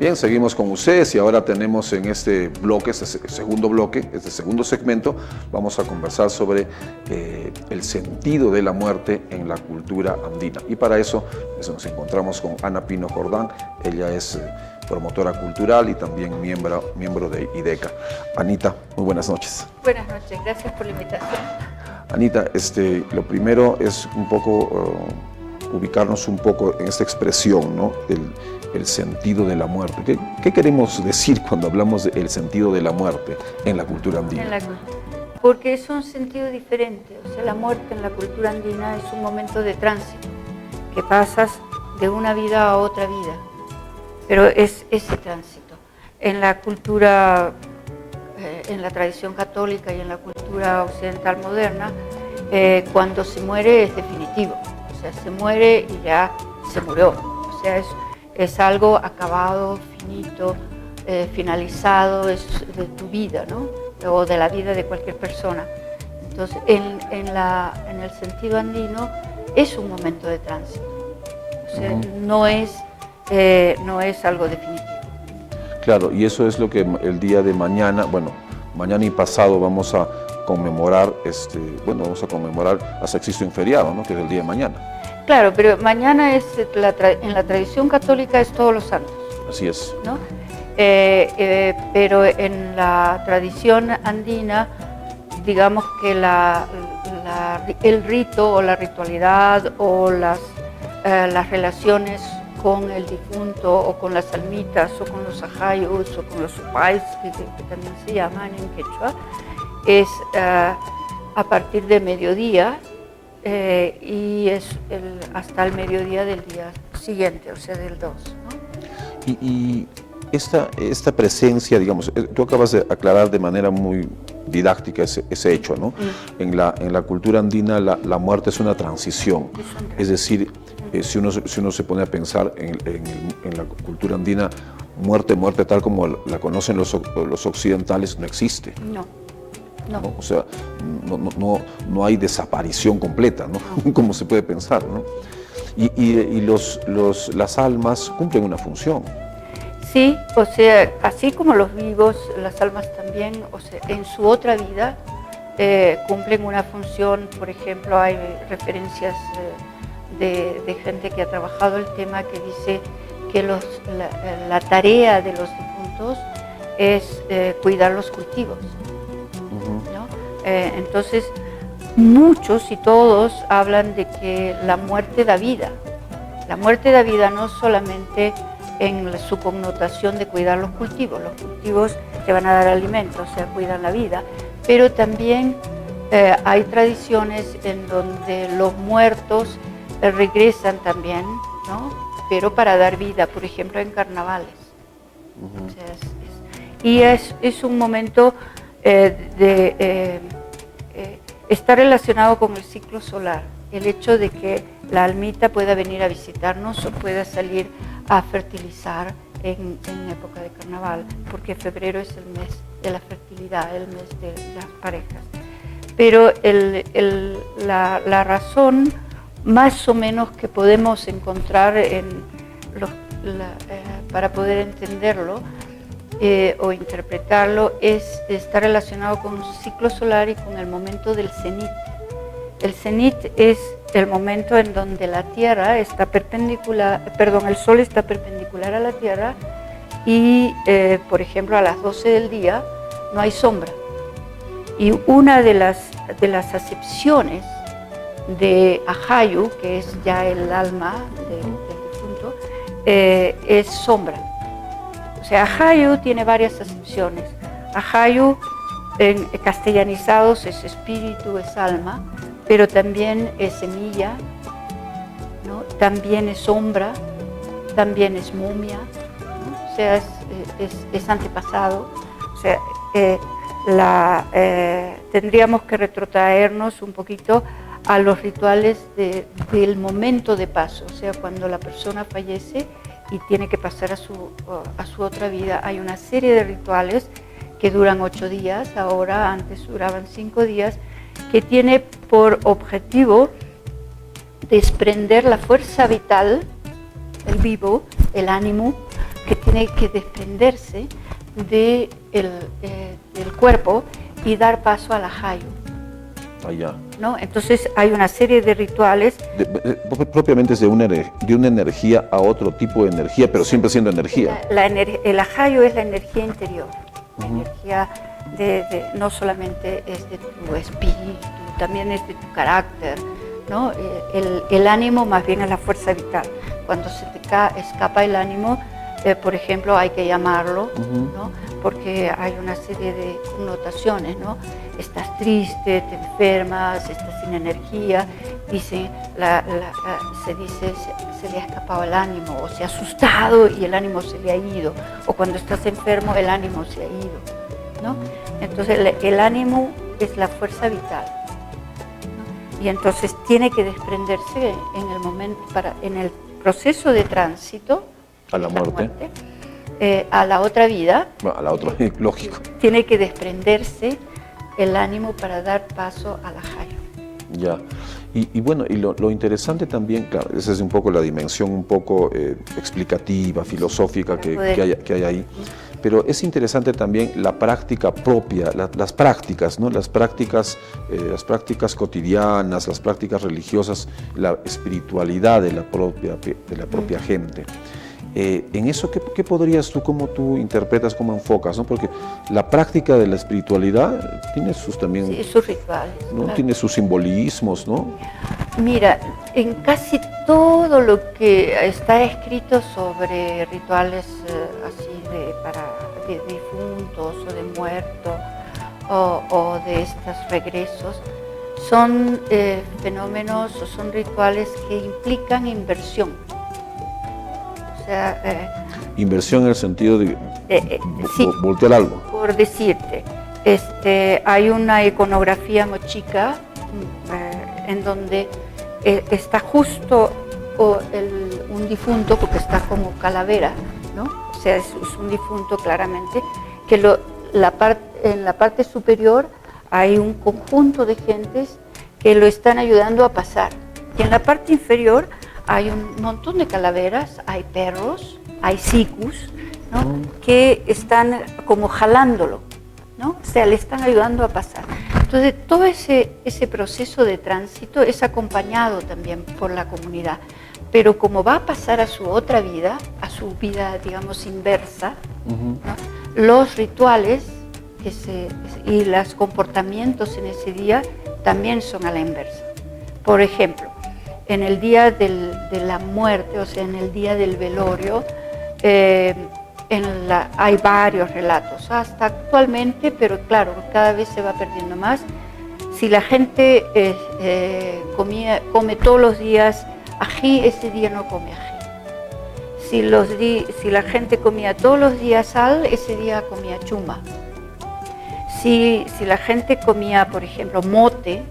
Bien, seguimos con ustedes y ahora tenemos en este bloque, este segundo segmento, vamos a conversar sobre el sentido de la muerte en la cultura andina. Y para eso nos encontramos con Ana Pino Jordán. Ella es promotora cultural y también miembro de IDECA. Anita, muy buenas noches. Buenas noches, gracias por la invitación. Anita, lo primero es un poco ubicarnos un poco en esta expresión, ¿no? El sentido de la muerte. ¿Qué queremos decir cuando hablamos del sentido de la muerte en la cultura andina? Porque es un sentido diferente. O sea, la muerte en la cultura andina es un momento de tránsito, que pasas de una vida a otra vida. Pero es ese tránsito. En la cultura, en la tradición católica y en la cultura occidental moderna, cuando se muere es definitivo. O sea, se muere y ya se murió. O sea, es algo acabado, finito, finalizado, es de tu vida, ¿no? O de la vida de cualquier persona. Entonces, en el sentido andino es un momento de tránsito. O sea, no es algo definitivo. Claro, y eso es lo que el día de mañana, bueno, mañana y pasado vamos a conmemorar, vamos a conmemorar hasta existe un feriado, ¿no? Que es el día de mañana. Claro, pero mañana es en la tradición católica es Todos los Santos. Así es. ¿No? Pero en la tradición andina, digamos que el rito o la ritualidad o las relaciones con el difunto o con las almitas o con los ajayos o con los supais, que también se llaman en quechua, es a partir de mediodía y es hasta el mediodía del día siguiente, o sea, del 2. ¿No? Y esta presencia, digamos, tú acabas de aclarar de manera muy didáctica ese hecho, ¿no? En la cultura andina la muerte es una transición, es decir, si uno se pone a pensar en la cultura andina, muerte tal como la conocen los occidentales no existe. No. O sea, no hay desaparición completa, ¿no? Como se puede pensar, ¿no? Y las almas cumplen una función. Sí, o sea, así como los vivos, las almas también, o sea, en su otra vida cumplen una función. Por ejemplo, hay referencias de gente que ha trabajado el tema que dice que la tarea de los difuntos es cuidar los cultivos. ¿No? Entonces, muchos y todos hablan de que la muerte da vida. La muerte da vida no solamente en su connotación de cuidar los cultivos te van a dar alimento, o sea, cuidan la vida, pero también hay tradiciones en donde los muertos regresan también, ¿no? Pero para dar vida, por ejemplo, en carnavales. O sea, es un momento está relacionado con el ciclo solar, el hecho de que la almita pueda venir a visitarnos o pueda salir a fertilizar en época de carnaval, porque febrero es el mes de la fertilidad, el mes de las parejas. Pero la razón más o menos que podemos encontrar para poder entenderlo o interpretarlo está relacionado con un ciclo solar y con el momento del cenit. El cenit es el momento en donde la Tierra está el Sol está perpendicular a la Tierra y, por ejemplo, a las 12 del día no hay sombra. Y una de las acepciones de Ajayu, que es ya el alma del difunto, es sombra. O sea, Ajayu tiene varias acepciones. Ajayu, en castellanizados, es espíritu, es alma, pero también es semilla, ¿no? También es sombra, también es momia, ¿no? O sea, es antepasado. O sea, tendríamos que retrotraernos un poquito a los rituales del momento de paso, o sea, cuando la persona fallece y tiene que pasar a su otra vida. Hay una serie de rituales que duran 8 días, ahora antes duraban 5 días, que tiene por objetivo desprender la fuerza vital, el vivo, el ánimo, que tiene que desprenderse del cuerpo y dar paso al ajayo. Allá. ¿No? Entonces hay una serie de rituales. Propiamente es de una energía a otro tipo de energía, pero siempre siendo energía. El ajayo es la energía interior, la energía no solamente es de tu espíritu, también es de tu carácter, ¿no? El ánimo más bien es la fuerza vital. Cuando se te escapa el ánimo, por ejemplo, hay que llamarlo, ¿no? Porque hay una serie de connotaciones, ¿no? Estás triste, te enfermas, estás sin energía, se dice se le ha escapado el ánimo, o se ha asustado y el ánimo se le ha ido, o cuando estás enfermo el ánimo se ha ido, ¿no? Entonces el ánimo es la fuerza vital, ¿no? Y entonces tiene que desprenderse en el proceso de tránsito a la muerte, a la otra vida, a la otra, lógico. Tiene que desprenderse el ánimo para dar paso al ajayo. Ya, y bueno, y lo interesante también, claro, esa es un poco la dimensión un poco explicativa, filosófica que hay ahí, pero es interesante también la práctica propia, las prácticas, ¿no? Las prácticas cotidianas, las prácticas religiosas, la espiritualidad de la propia gente. En eso, ¿qué podrías tú, cómo tú interpretas, cómo enfocas, ¿no? Porque la práctica de la espiritualidad tiene sus también... Sí, sus rituales. ¿no? Claro. Tiene sus simbolismos, ¿no? Mira, en casi todo lo que está escrito sobre rituales de difuntos o de muertos o de estos regresos, son fenómenos o son rituales que implican inversión. O sea, inversión en el sentido de sí, voltear algo. Por decirte, hay una iconografía mochica en donde está justo un difunto, porque está como calavera, ¿no? O sea, es un difunto claramente, que en la parte superior hay un conjunto de gentes que lo están ayudando a pasar. Y en la parte inferior hay un montón de calaveras, hay perros, hay sikus, ¿no? Que están como jalándolo, ¿no? O sea, le están ayudando a pasar. Entonces, todo ese proceso de tránsito es acompañado también por la comunidad. Pero como va a pasar a su otra vida, a su vida, digamos, inversa, ¿no? Los rituales y los comportamientos en ese día también son a la inversa. Por ejemplo, en el día de la muerte, o sea, en el día del velorio, hay varios relatos, hasta actualmente, pero claro, cada vez se va perdiendo más. Si la gente come todos los días ají, ese día no come ají. Si la gente comía todos los días sal, ese día comía chuma. Si la gente comía, por ejemplo, mote,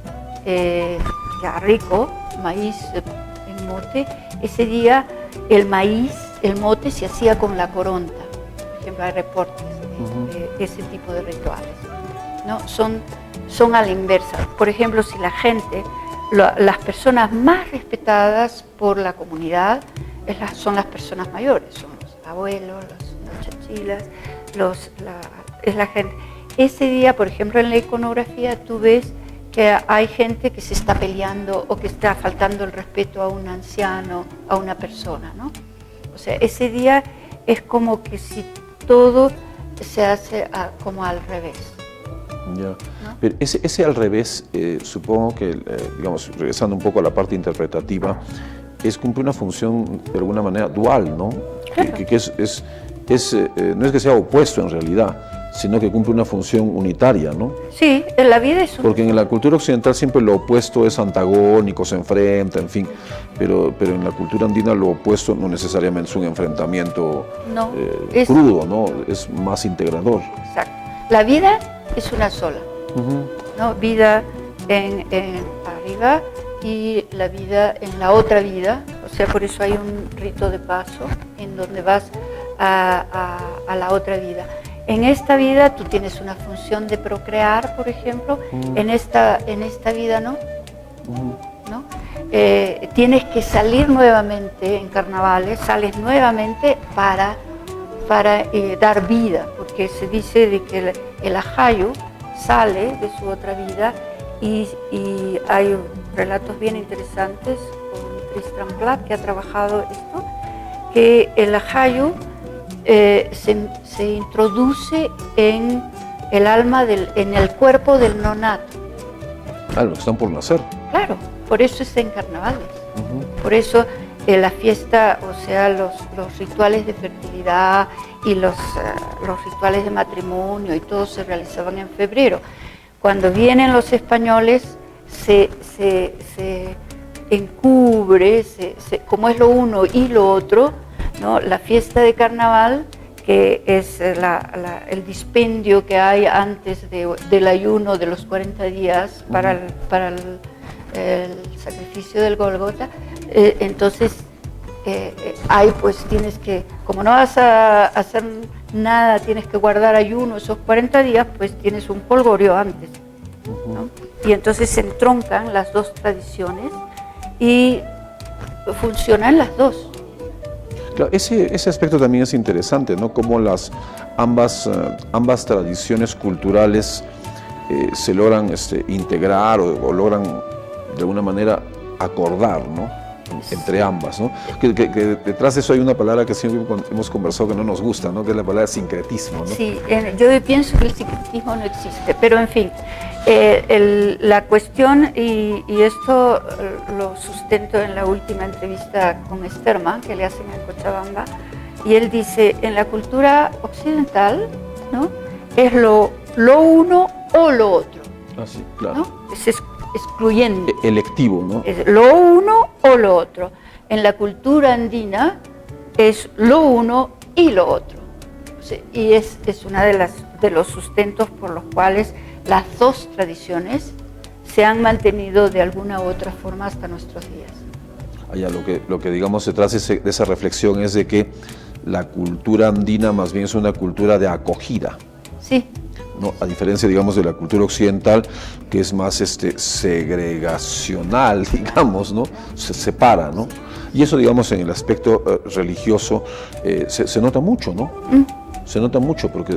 ya rico, maíz en mote, ese día el mote se hacía con la coronta. Por ejemplo, hay reportes de ese tipo de rituales, ¿no? Son a la inversa. Por ejemplo, si la gente, las personas más respetadas por la comunidad son las personas mayores, son los abuelos, los chachilas, es la gente. Ese día, por ejemplo, en la iconografía tú ves que hay gente que se está peleando o que está faltando el respeto a un anciano, a una persona, ¿no? O sea, ese día es como que si todo se hace como al revés. Ya. ¿No? Pero ese al revés, supongo que, digamos, regresando un poco a la parte interpretativa, cumple una función de alguna manera dual, ¿no? Claro. Que no es que sea opuesto en realidad, sino que cumple una función unitaria, ¿no? Sí, en la vida es Porque en la cultura occidental siempre lo opuesto es antagónico, se enfrenta, en fin, pero en la cultura andina lo opuesto no necesariamente es un enfrentamiento crudo, ¿no? Es más integrador. Exacto. La vida es una sola, ¿no? Vida en arriba y la vida en la otra vida, o sea, por eso hay un rito de paso en donde vas a la otra vida. En esta vida tú tienes una función de procrear, por ejemplo, en esta vida no. ¿No? Tienes que salir nuevamente en carnavales, sales nuevamente para para dar vida, porque se dice de que el ajayo sale de su otra vida y hay relatos bien interesantes con Tristram Platt, que ha trabajado esto, que el ajayo se introduce en el alma, en el cuerpo del nonato. Ah, los que están por nacer. Claro, por eso es en carnavales. Por eso la fiesta, o sea, los rituales de fertilidad y los rituales de matrimonio y todo se realizaban en febrero. Cuando vienen los españoles se encubre, como es lo uno y lo otro, ¿no? La fiesta de carnaval, que es el dispendio que hay antes del ayuno de los 40 días para el sacrificio del Gólgota. Entonces ahí pues tienes que, como no vas a hacer nada, tienes que guardar ayuno esos 40 días, pues tienes un polvorio antes, ¿no? Y entonces se entroncan las dos tradiciones y funcionan las dos. Claro, ese aspecto también es interesante, ¿no? Cómo ambas tradiciones culturales se logran integrar o logran de alguna manera acordar, ¿no? Entre ambas, ¿no? Que detrás de eso hay una palabra que siempre hemos conversado que no nos gusta, ¿no? Que es la palabra sincretismo, ¿no? Sí, yo pienso que el sincretismo no existe, pero en fin, la cuestión, y esto lo sustento en la última entrevista con Sterman, que le hacen en Cochabamba, y él dice, en la cultura occidental, ¿no? Es lo uno o lo otro. Ah, sí, claro. ¿No? Es excluyente. Electivo, ¿no? Es lo uno o lo otro. En la cultura andina es lo uno y lo otro. Y es una de los sustentos por los cuales las dos tradiciones se han mantenido de alguna u otra forma hasta nuestros días. Allá lo que digamos detrás de esa reflexión es de que la cultura andina más bien es una cultura de acogida. Sí. ¿No? A diferencia, digamos, de la cultura occidental, que es más segregacional, digamos, ¿no? Se separa, ¿no? Y eso, digamos, en el aspecto religioso se nota mucho, ¿no? Se nota mucho porque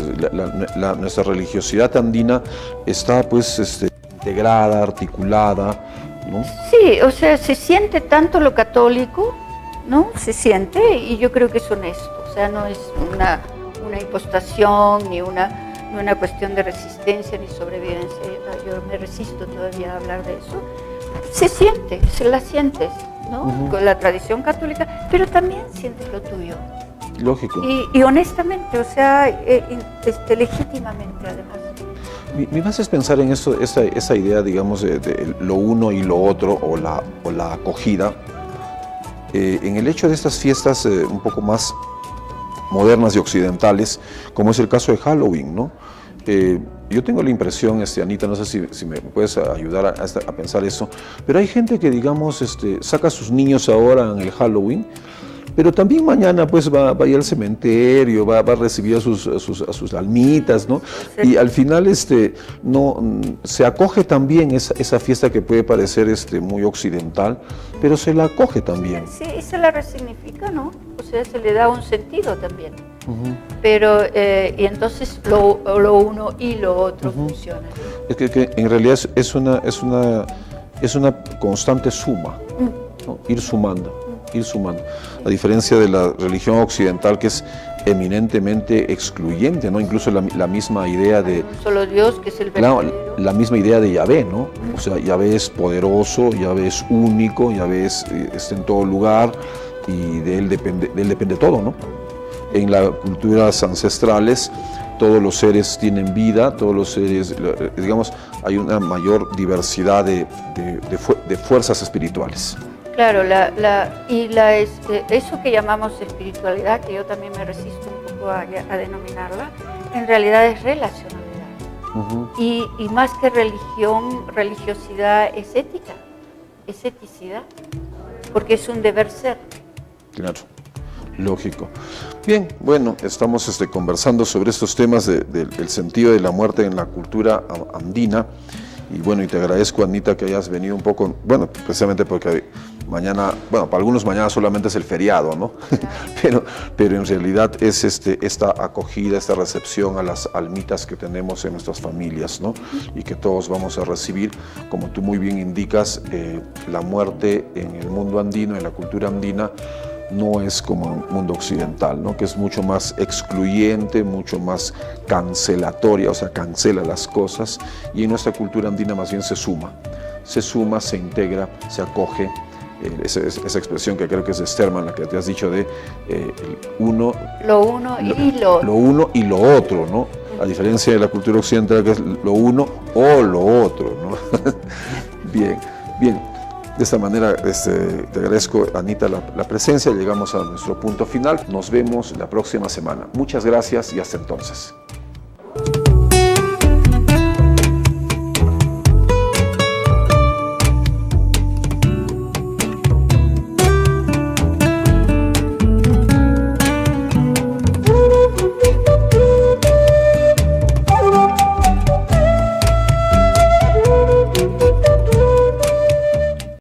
nuestra religiosidad andina está, pues, integrada, articulada, ¿no? Sí, o sea, se siente tanto lo católico, ¿no? Se siente, y yo creo que es honesto, o sea, no es una impostación ni una cuestión de resistencia ni sobrevivencia. Yo me resisto todavía a hablar de eso. Se siente, se la sientes, ¿no? Con la tradición católica, pero también sientes lo tuyo. Lógico. Y honestamente, o sea, legítimamente además. Me haces pensar en esto, esa idea, digamos, de lo uno y lo otro, o la acogida, en el hecho de estas fiestas un poco más modernas y occidentales, como es el caso de Halloween, ¿no? Yo tengo la impresión, Anita, no sé si me puedes ayudar a pensar eso, pero hay gente que, digamos, saca a sus niños ahora en el Halloween, pero también mañana pues va a ir al cementerio, va a recibir a sus almitas, ¿no? Sí. Y al final no se acoge también esa fiesta que puede parecer muy occidental, pero se la acoge también. Sí, y se la resignifica, ¿no? O sea, se le da un sentido también. Pero, y entonces lo uno y lo otro funciona. Es que en realidad es una constante suma, ¿no? Ir sumando. A diferencia de la religión occidental, que es eminentemente excluyente, ¿no? Incluso la misma idea de... un solo Dios, que es el verdadero. La misma idea de Yahvé, ¿no? O sea, Yahvé es poderoso, Yahvé es único, Yahvé está en todo lugar y de él depende todo, ¿no? En las culturas ancestrales, todos los seres tienen vida, todos los seres, digamos, hay una mayor diversidad de fuerzas espirituales. Claro, eso que llamamos espiritualidad, que yo también me resisto un poco a denominarla, en realidad es relacionalidad. Y más que religiosidad es ética, es eticidad, porque es un deber ser. Claro, lógico. Bien, bueno, estamos conversando sobre estos temas del sentido de la muerte en la cultura andina. Y bueno, y te agradezco, Anita, que hayas venido un poco, bueno, precisamente porque mañana, bueno, para algunos mañana solamente es el feriado, ¿no? pero en realidad es esta acogida, esta recepción a las almitas que tenemos en nuestras familias, ¿no? Y que todos vamos a recibir, como tú muy bien indicas, la muerte en el mundo andino, en la cultura andina, no es como el mundo occidental, ¿no? Que es mucho más excluyente, mucho más cancelatoria, o sea, cancela las cosas, y en nuestra cultura andina más bien se suma, se integra, se acoge. Esa expresión que creo que es de Sterman, la que te has dicho de lo uno y lo otro, ¿no? A diferencia de la cultura occidental, que es lo uno o lo otro, ¿no? Bien. De esta manera te agradezco, Anita, la presencia. Llegamos a nuestro punto final. Nos vemos la próxima semana. Muchas gracias y hasta entonces.